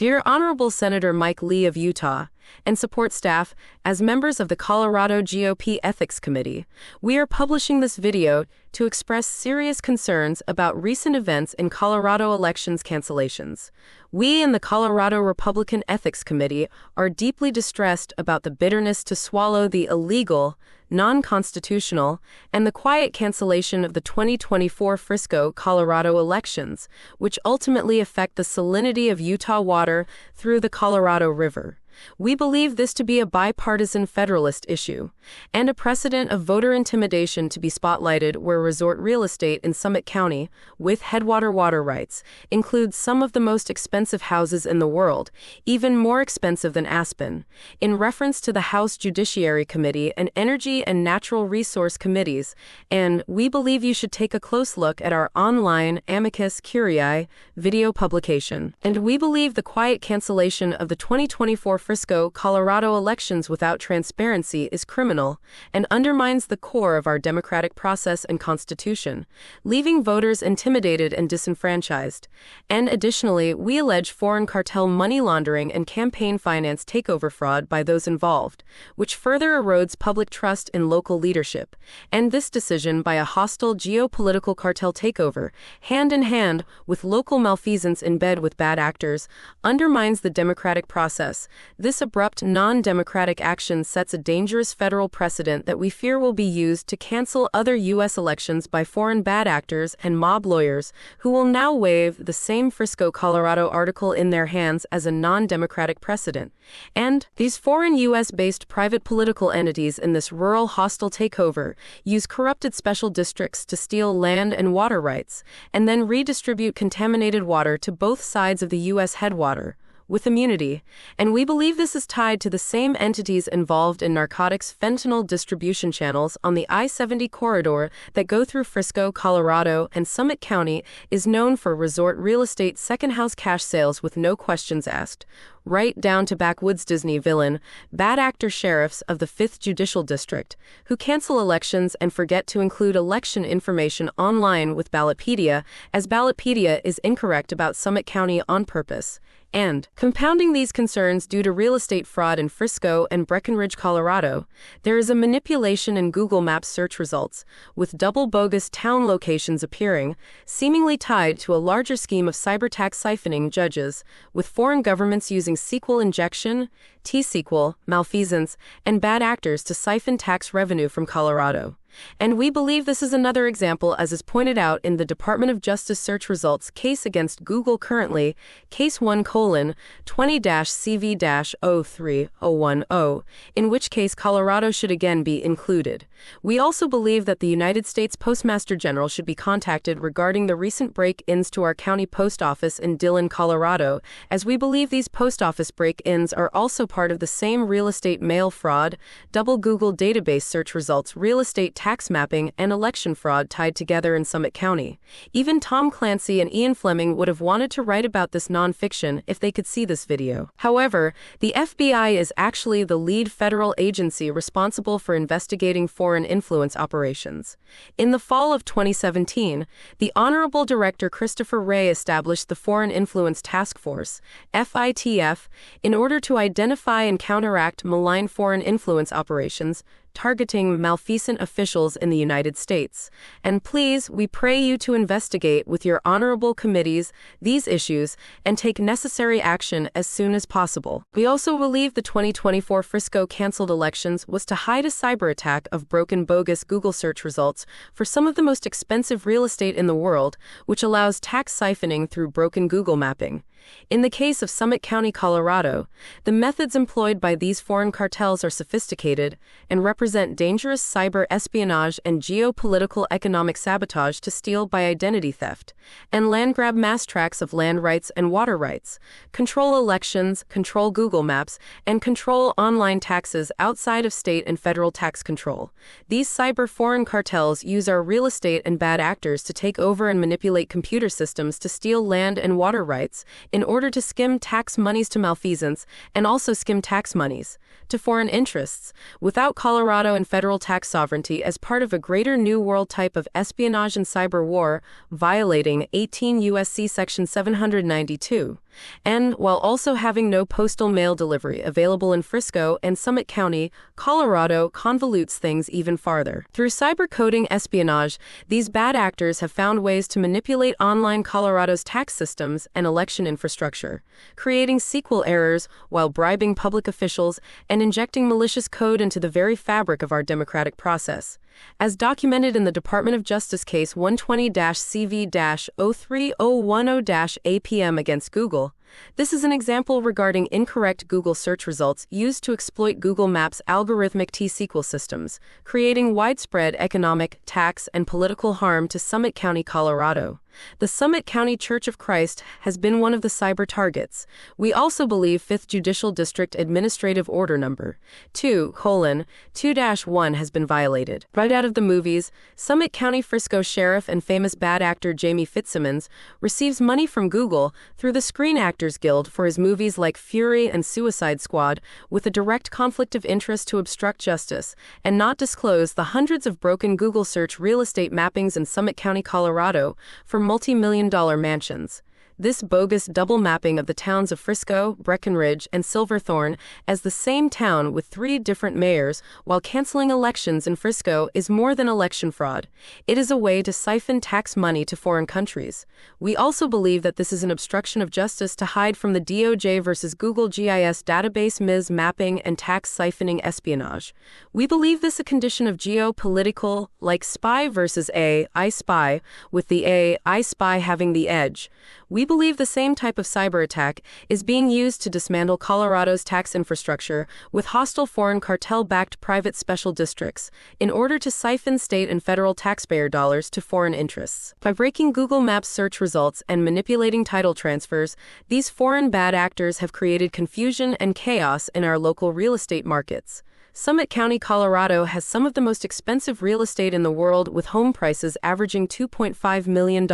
Dear Honorable Senator Mike Lee of Utah, and support staff, as members of the Colorado GOP Ethics Committee, we are publishing this video to express serious concerns about recent events in Colorado elections cancellations. We in the Colorado Republican Ethics Committee are deeply distressed about the bitterness to swallow the illegal, non-constitutional, and the quiet cancellation of the 2024 Frisco, Colorado elections, which ultimately affect the salinity of Utah water through the Colorado River. We believe this to be a bipartisan Federalist issue, and a precedent of voter intimidation to be spotlighted where resort real estate in Summit County, with headwater water rights, includes some of the most expensive houses in the world, even more expensive than Aspen. In reference to the House Judiciary Committee and Energy and Natural Resource Committees, and we believe you should take a close look at our online amicus curiae video publication. And we believe the quiet cancellation of the 2024 Frisco, Colorado elections without transparency is criminal and undermines the core of our democratic process and constitution, leaving voters intimidated and disenfranchised. And additionally, we allege foreign cartel money laundering and campaign finance takeover fraud by those involved, which further erodes public trust in local leadership. And this decision by a hostile geopolitical cartel takeover, hand in hand with local malfeasance in bed with bad actors, undermines the democratic process. This abrupt, non-democratic action sets a dangerous federal precedent that we fear will be used to cancel other U.S. elections by foreign bad actors and mob lawyers who will now wave the same Frisco, Colorado article in their hands as a non-democratic precedent. And these foreign U.S.-based private political entities in this rural hostile takeover use corrupted special districts to steal land and water rights, and then redistribute contaminated water to both sides of the U.S. headwater, with immunity, and we believe this is tied to the same entities involved in narcotics fentanyl distribution channels on the I-70 corridor that go through Frisco, Colorado, and Summit County is known for resort real estate second-house cash sales with no questions asked, right down to backwoods Disney villain, bad actor sheriffs of the 5th Judicial District, who cancel elections and forget to include election information online with Ballotpedia, as Ballotpedia is incorrect about Summit County on purpose. And, compounding these concerns due to real estate fraud in Frisco and Breckenridge, Colorado, there is a manipulation in Google Maps search results, with double bogus town locations appearing, seemingly tied to a larger scheme of cyber tax siphoning judges, with foreign governments using SQL injection, T-SQL, malfeasance, and bad actors to siphon tax revenue from Colorado. And we believe this is another example, as is pointed out in the Department of Justice search results case against Google currently, Case 1:20-CV-03010, in which case Colorado should again be included. We also believe that the United States Postmaster General should be contacted regarding the recent break-ins to our county post office in Dillon, Colorado, as we believe these post office break-ins are also part of the same real estate mail fraud, double Google database search results, real estate tax mapping, and election fraud tied together in Summit County. Even Tom Clancy and Ian Fleming would have wanted to write about this nonfiction if they could see this video. However, the FBI is actually the lead federal agency responsible for investigating foreign influence operations. In the fall of 2017, the Honorable Director Christopher Wray established the Foreign Influence Task Force, FITF, in order to identify and counteract malign foreign influence operations targeting malfeasant officials in the United States. And please, we pray you to investigate with your honorable committees these issues and take necessary action as soon as possible. We also believe the 2024 Frisco canceled elections was to hide a cyber attack of broken bogus Google search results for some of the most expensive real estate in the world, which allows tax siphoning through broken Google mapping. In the case of Summit County, Colorado, the methods employed by these foreign cartels are sophisticated and represent dangerous cyber espionage and geopolitical economic sabotage to steal by identity theft, and land grab mass tracts of land rights and water rights, control elections, control Google Maps, and control online taxes outside of state and federal tax control. These cyber foreign cartels use our real estate and bad actors to take over and manipulate computer systems to steal land and water rights, in order to skim tax monies to malfeasance and also skim tax monies to foreign interests, without Colorado and federal tax sovereignty as part of a greater New World type of espionage and cyber war, violating 18 U.S.C. Section 792. And while also having no postal mail delivery available in Frisco and Summit County, Colorado convolutes things even farther. Through cyber-coding espionage, these bad actors have found ways to manipulate online Colorado's tax systems and election infrastructure, creating SQL errors while bribing public officials and injecting malicious code into the very fabric of our democratic process. As documented in the Department of Justice case 120-CV-03010-APM against Google, this is an example regarding incorrect Google search results used to exploit Google Maps' algorithmic T-SQL systems, creating widespread economic, tax, and political harm to Summit County, Colorado. The Summit County Church of Christ has been one of the cyber targets. We also believe 5th Judicial District Administrative Order Number 2:2-1 has been violated. Right out of the movies, Summit County Frisco Sheriff and famous bad actor Jamie Fitzsimmons receives money from Google through the Screen Actors Guild for his movies like Fury and Suicide Squad, with a direct conflict of interest to obstruct justice and not disclose the hundreds of broken Google search real estate mappings in Summit County, Colorado, for multi-million-dollar mansions. This bogus double mapping of the towns of Frisco, Breckenridge, and Silverthorne as the same town with 3 different mayors while canceling elections in Frisco is more than election fraud. It is a way to siphon tax money to foreign countries. We also believe that this is an obstruction of justice to hide from the DOJ versus Google GIS database MIS mapping and tax siphoning espionage. We believe this a condition of geopolitical, like spy versus I spy, with the I spy having the edge. We believe the same type of cyber attack is being used to dismantle Colorado's tax infrastructure with hostile foreign cartel-backed private special districts in order to siphon state and federal taxpayer dollars to foreign interests. By breaking Google Maps search results and manipulating title transfers, these foreign bad actors have created confusion and chaos in our local real estate markets. Summit County, Colorado has some of the most expensive real estate in the world, with home prices averaging $2.5 million,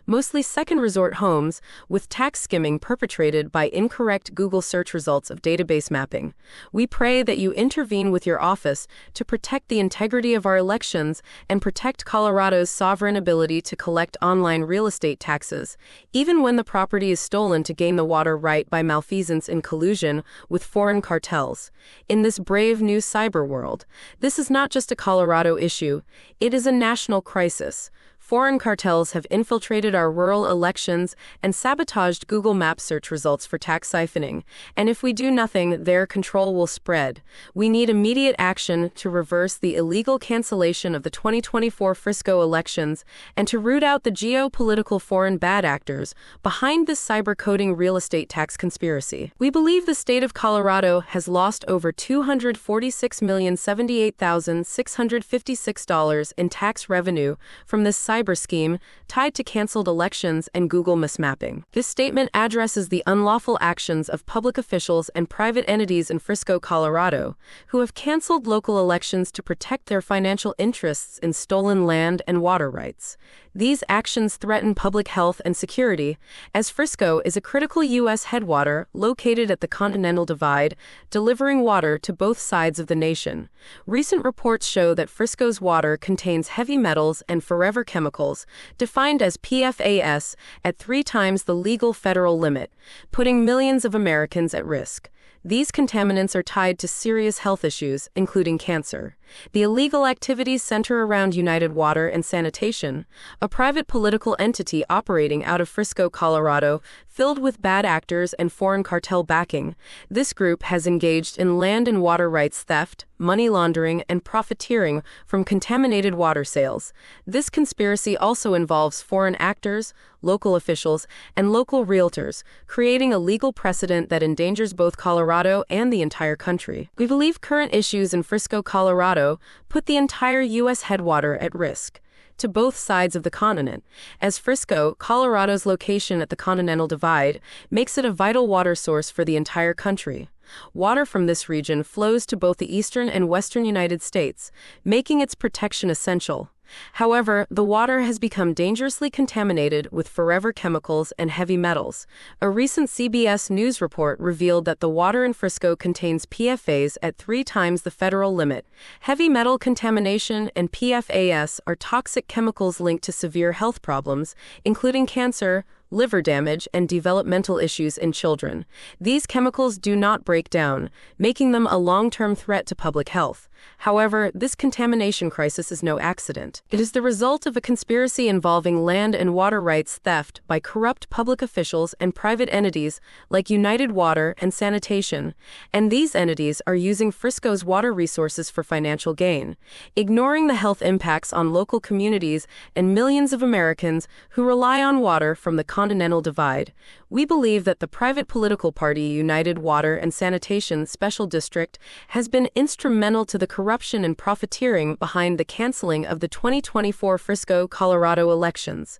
mostly second resort homes, with tax skimming perpetrated by incorrect Google search results of database mapping. We pray that you intervene with your office to protect the integrity of our elections and protect Colorado's sovereign ability to collect online real estate taxes, even when the property is stolen to gain the water right by malfeasance in collusion with foreign cartels. In this brave new cyber world, this is not just a Colorado issue, it is a national crisis. Foreign cartels have infiltrated our rural elections and sabotaged Google Maps search results for tax siphoning, and if we do nothing, their control will spread. We need immediate action to reverse the illegal cancellation of the 2024 Frisco elections and to root out the geopolitical foreign bad actors behind this cyber-coding real estate tax conspiracy. We believe the state of Colorado has lost over $246,078,656 in tax revenue from this cyber scheme tied to canceled elections and Google mismapping. This statement addresses the unlawful actions of public officials and private entities in Frisco, Colorado, who have canceled local elections to protect their financial interests in stolen land and water rights. These actions threaten public health and security, as Frisco is a critical U.S. headwater located at the Continental Divide, delivering water to both sides of the nation. Recent reports show that Frisco's water contains heavy metals and forever chemicals, defined as PFAS, at 3 times the legal federal limit, putting millions of Americans at risk. These contaminants are tied to serious health issues, including cancer. The illegal activities center around United Water and Sanitation, a private political entity operating out of Frisco, Colorado, filled with bad actors and foreign cartel backing. This group has engaged in land and water rights theft, money laundering, and profiteering from contaminated water sales. This conspiracy also involves foreign actors, local officials, and local realtors, creating a legal precedent that endangers both Colorado and the entire country. We believe current issues in Frisco, Colorado, put the entire U.S. headwater at risk to both sides of the continent, as Frisco, Colorado's location at the Continental Divide, makes it a vital water source for the entire country. Water from this region flows to both the eastern and western United States, making its protection essential. However, the water has become dangerously contaminated with forever chemicals and heavy metals. A recent CBS News report revealed that the water in Frisco contains PFAS at 3 times the federal limit. Heavy metal contamination and PFAS are toxic chemicals linked to severe health problems, including cancer, liver damage, and developmental issues in children. These chemicals do not break down, making them a long-term threat to public health. However, this contamination crisis is no accident. It is the result of a conspiracy involving land and water rights theft by corrupt public officials and private entities like United Water and Sanitation, and these entities are using Frisco's water resources for financial gain, ignoring the health impacts on local communities and millions of Americans who rely on water from the Continental Divide. We believe that the private political party United Water and Sanitation Special District has been instrumental to the corruption and profiteering behind the canceling of the 2024 Frisco, Colorado elections.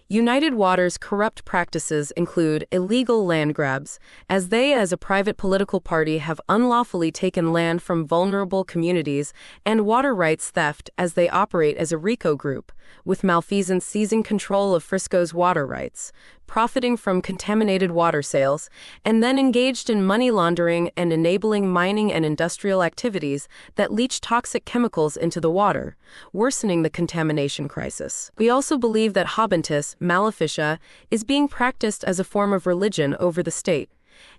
United Water's corrupt practices include illegal land grabs, as they, as a private political party, have unlawfully taken land from vulnerable communities, and water rights theft, as they operate as a RICO group, with malfeasance seizing control of Frisco's water rights, profiting from contaminated water sales, and then engaged in money laundering and enabling mining and industrial activities that leach toxic chemicals into the water, worsening the contamination crisis. We also believe that habentus maleficia is being practiced as a form of religion over the state,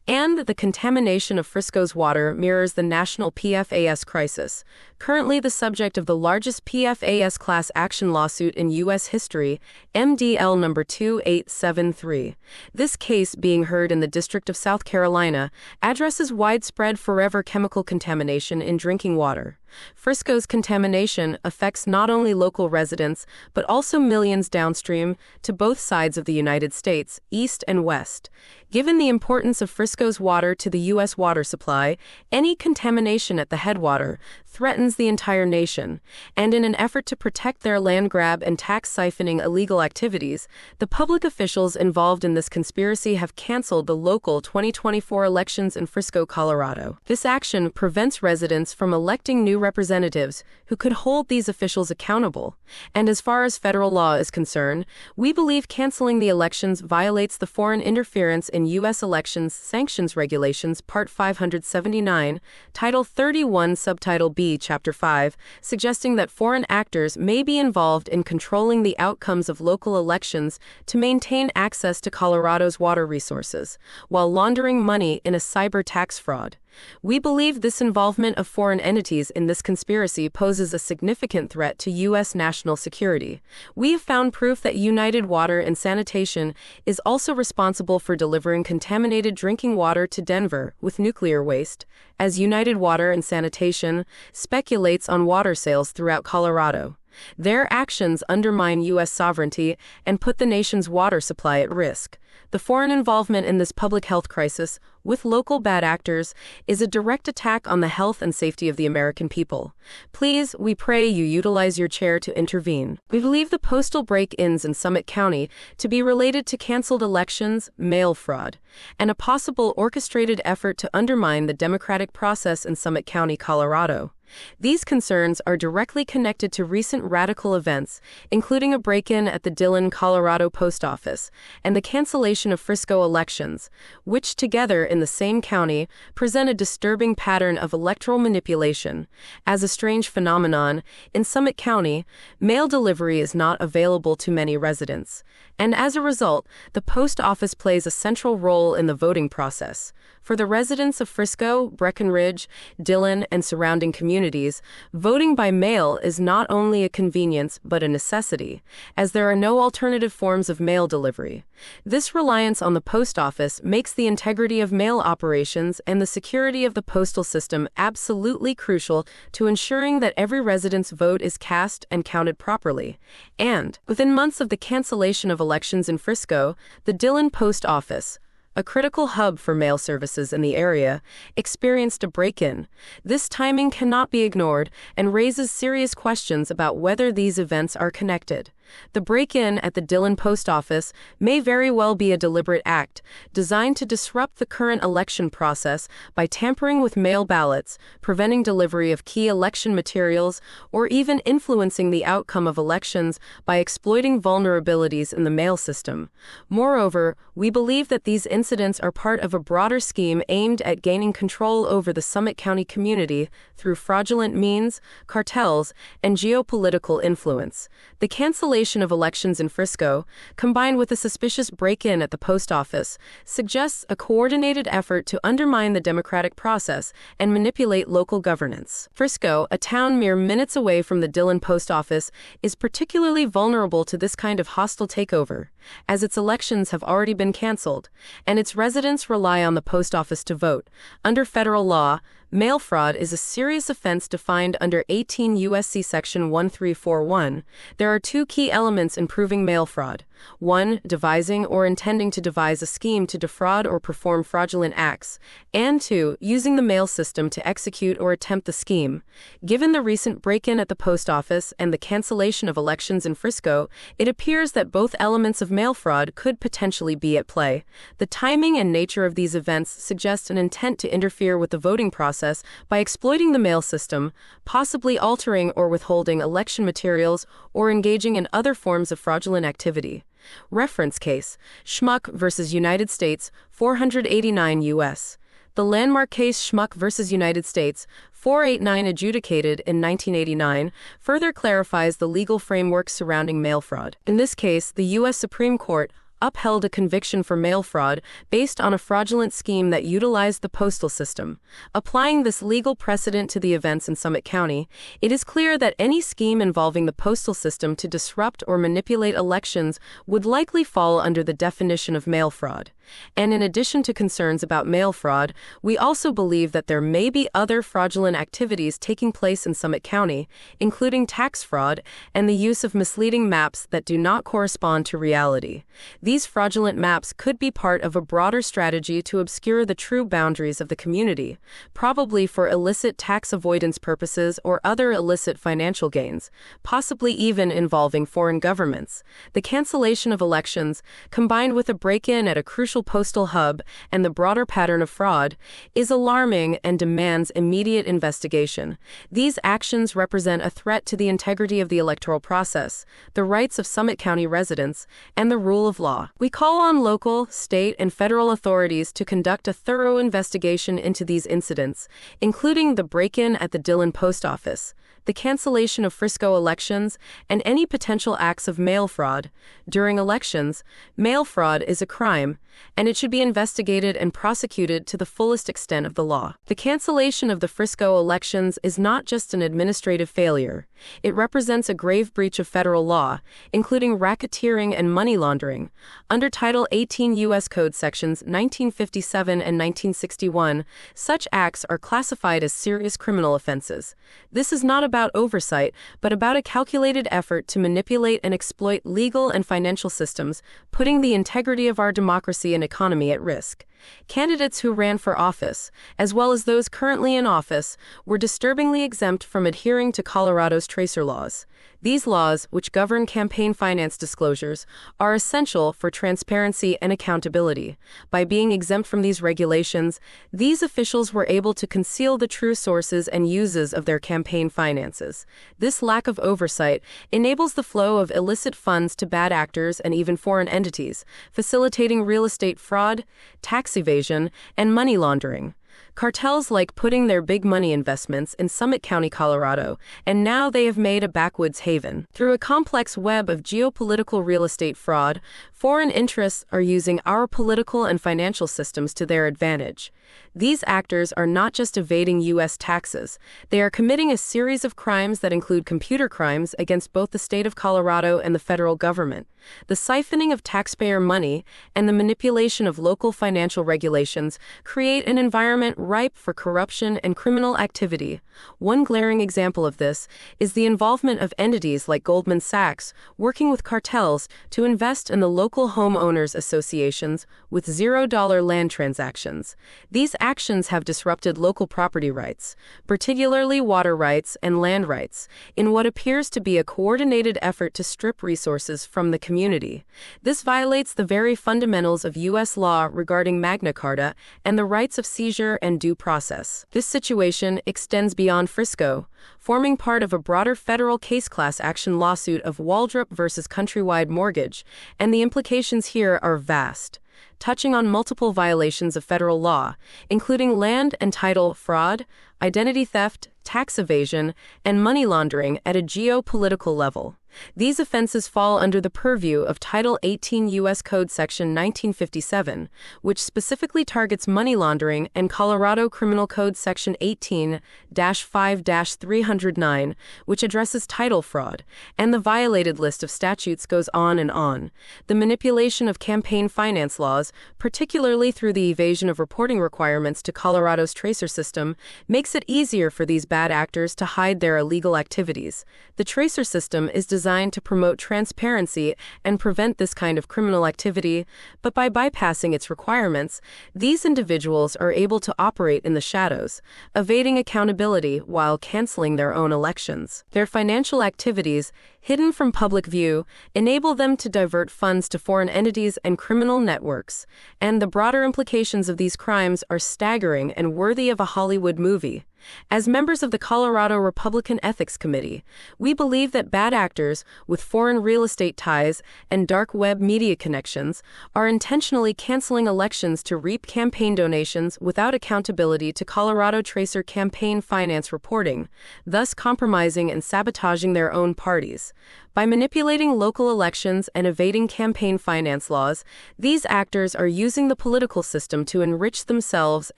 and the contamination of Frisco's water mirrors the national PFAS crisis, currently the subject of the largest PFAS class action lawsuit in U.S. history, MDL number 2873. This case, being heard in the District of South Carolina, addresses widespread forever chemical contamination in drinking water. Frisco's contamination affects not only local residents, but also millions downstream to both sides of the United States, east and west. Given the importance of Frisco's water to the U.S. water supply, any contamination at the headwater threatens the entire nation, and in an effort to protect their land grab and tax siphoning illegal activities, the public officials involved in this conspiracy have canceled the local 2024 elections in Frisco, Colorado. This action prevents residents from electing new representatives who could hold these officials accountable, and as far as federal law is concerned, we believe canceling the elections violates the Foreign Interference in U.S. Elections Sanctions Regulations, Part 579, Title 31, Subtitle B, Chapter 5, suggesting that foreign actors may be involved in controlling the outcomes of local elections to maintain access to Colorado's water resources, while laundering money in a cyber tax fraud. We believe this involvement of foreign entities in this conspiracy poses a significant threat to U.S. national security. We have found proof that United Water and Sanitation is also responsible for delivering contaminated drinking water to Denver with nuclear waste, as United Water and Sanitation speculates on water sales throughout Colorado. Their actions undermine U.S. sovereignty and put the nation's water supply at risk. The foreign involvement in this public health crisis, with local bad actors, is a direct attack on the health and safety of the American people. Please, we pray you utilize your chair to intervene. We believe the postal break-ins in Summit County to be related to canceled elections, mail fraud, and a possible orchestrated effort to undermine the democratic process in Summit County, Colorado. These concerns are directly connected to recent radical events, including a break-in at the Dillon, Colorado post office, and the cancellation of Frisco elections, which together in the same county present a disturbing pattern of electoral manipulation. As a strange phenomenon, in Summit County, mail delivery is not available to many residents, and as a result, the post office plays a central role in the voting process. For the residents of Frisco, Breckenridge, Dillon, and surrounding communities, voting by mail is not only a convenience but a necessity, as there are no alternative forms of mail delivery. This reliance on the post office makes the integrity of mail operations and the security of the postal system absolutely crucial to ensuring that every resident's vote is cast and counted properly. And, within months of the cancellation of elections in Frisco, the Dillon post office, a critical hub for mail services in the area, experienced a break-in. This timing cannot be ignored and raises serious questions about whether these events are connected. The break-in at the Dillon post office may very well be a deliberate act designed to disrupt the current election process by tampering with mail ballots, preventing delivery of key election materials, or even influencing the outcome of elections by exploiting vulnerabilities in the mail system. Moreover, we believe that these incidents are part of a broader scheme aimed at gaining control over the Summit County community through fraudulent means, cartels, and geopolitical influence. The cancellation cancellation of elections in Frisco, combined with a suspicious break-in at the post office, suggests a coordinated effort to undermine the democratic process and manipulate local governance. Frisco, a town mere minutes away from the Dillon post office, is particularly vulnerable to this kind of hostile takeover, as its elections have already been canceled, and its residents rely on the post office to vote. Under federal law, mail fraud is a serious offense defined under 18 U.S.C. Section 1341. There are two key elements in proving mail fraud. 1. Devising or intending to devise a scheme to defraud or perform fraudulent acts. And 2. Using the mail system to execute or attempt the scheme. Given the recent break-in at the post office and the cancellation of elections in Frisco, it appears that both elements of mail fraud could potentially be at play. The timing and nature of these events suggest an intent to interfere with the voting process by exploiting the mail system, possibly altering or withholding election materials or engaging in other forms of fraudulent activity. Reference case: Schmuck v. United States, 489 U.S. The landmark case Schmuck v. United States, 489, adjudicated in 1989, further clarifies the legal framework surrounding mail fraud. In this case, the U.S. Supreme Court upheld a conviction for mail fraud based on a fraudulent scheme that utilized the postal system. Applying this legal precedent to the events in Summit County, it is clear that any scheme involving the postal system to disrupt or manipulate elections would likely fall under the definition of mail fraud. And in addition to concerns about mail fraud, we also believe that there may be other fraudulent activities taking place in Summit County, including tax fraud and the use of misleading maps that do not correspond to reality. These fraudulent maps could be part of a broader strategy to obscure the true boundaries of the community, probably for illicit tax avoidance purposes or other illicit financial gains, possibly even involving foreign governments. The cancellation of elections, combined with a break-in at a crucial postal hub and the broader pattern of fraud, is alarming and demands immediate investigation. These actions represent a threat to the integrity of the electoral process, the rights of Summit County residents, and the rule of law. We call on local, state, and federal authorities to conduct a thorough investigation into these incidents, including the break-in at the Dillon post office, the cancellation of Frisco elections, and any potential acts of mail fraud. During elections, mail fraud is a crime, and it should be investigated and prosecuted to the fullest extent of the law. The cancellation of the Frisco elections is not just an administrative failure. It represents a grave breach of federal law, including racketeering and money laundering. Under Title 18 U.S. Code Sections 1957 and 1961, such acts are classified as serious criminal offenses. This is not about oversight, but about a calculated effort to manipulate and exploit legal and financial systems, putting the integrity of our democracy and economy at risk. Candidates who ran for office, as well as those currently in office, were disturbingly exempt from adhering to Colorado's tracer laws. These laws, which govern campaign finance disclosures, are essential for transparency and accountability. By being exempt from these regulations, these officials were able to conceal the true sources and uses of their campaign finances. This lack of oversight enables the flow of illicit funds to bad actors and even foreign entities, facilitating real estate fraud, tax evasion, and money laundering. Cartels like putting their big money investments in Summit County, Colorado, and now they have made a backwoods haven. Through a complex web of geopolitical real estate fraud, foreign interests are using our political and financial systems to their advantage. These actors are not just evading U.S. taxes, they are committing a series of crimes that include computer crimes against both the state of Colorado and the federal government. The siphoning of taxpayer money and the manipulation of local financial regulations create an environment ripe for corruption and criminal activity. One glaring example of this is the involvement of entities like Goldman Sachs working with cartels to invest in the local homeowners associations with $0 land transactions. These actions have disrupted local property rights, particularly water rights and land rights, in what appears to be a coordinated effort to strip resources from the community. This violates the very fundamentals of U.S. law regarding Magna Carta and the rights of seizure and due process. This situation extends beyond Frisco, forming part of a broader federal case class action lawsuit of Waldrop versus Countrywide Mortgage, and the implications here are vast, touching on multiple violations of federal law, including land and title fraud, identity theft, tax evasion, and money laundering at a geopolitical level. These offenses fall under the purview of Title 18 U.S. Code Section 1957, which specifically targets money laundering, and Colorado Criminal Code Section 18-5-309, which addresses title fraud, and the violated list of statutes goes on and on. The manipulation of campaign finance laws, particularly through the evasion of reporting requirements to Colorado's tracer system, makes it easier for these bad actors to hide their illegal activities. The tracer system is designed to promote transparency and prevent this kind of criminal activity, but by bypassing its requirements, these individuals are able to operate in the shadows, evading accountability while canceling their own elections. Their financial activities, hidden from public view, enable them to divert funds to foreign entities and criminal networks, and the broader implications of these crimes are staggering and worthy of a Hollywood movie. As members of the Colorado Republican Ethics Committee, we believe that bad actors with foreign real estate ties and dark web media connections are intentionally canceling elections to reap campaign donations without accountability to Colorado Tracer campaign finance reporting, thus compromising and sabotaging their own parties. By manipulating local elections and evading campaign finance laws, these actors are using the political system to enrich themselves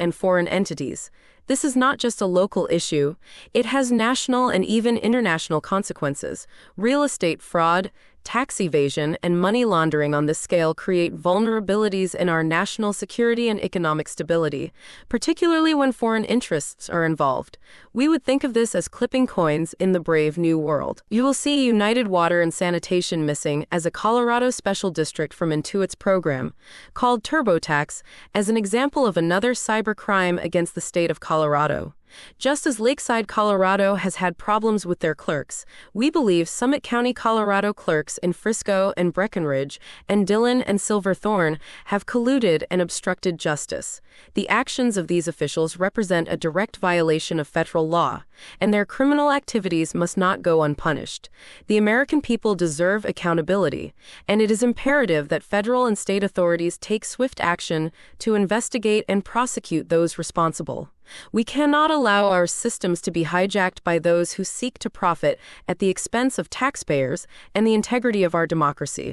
and foreign entities. This is not just a local issue, it has national and even international consequences. Real estate fraud, tax evasion, and money laundering on this scale create vulnerabilities in our national security and economic stability, particularly when foreign interests are involved. We would think of this as clipping coins in the brave new world. You will see United Water and Sanitation missing as a Colorado special district from Intuit's program, called TurboTax, as an example of another cyber crime against the state of Colorado. Just as Lakeside, Colorado has had problems with their clerks, we believe Summit County, Colorado clerks in Frisco and Breckenridge and Dillon and Silverthorne have colluded and obstructed justice. The actions of these officials represent a direct violation of federal law, and their criminal activities must not go unpunished. The American people deserve accountability, and it is imperative that federal and state authorities take swift action to investigate and prosecute those responsible. We cannot allow our systems to be hijacked by those who seek to profit at the expense of taxpayers and the integrity of our democracy.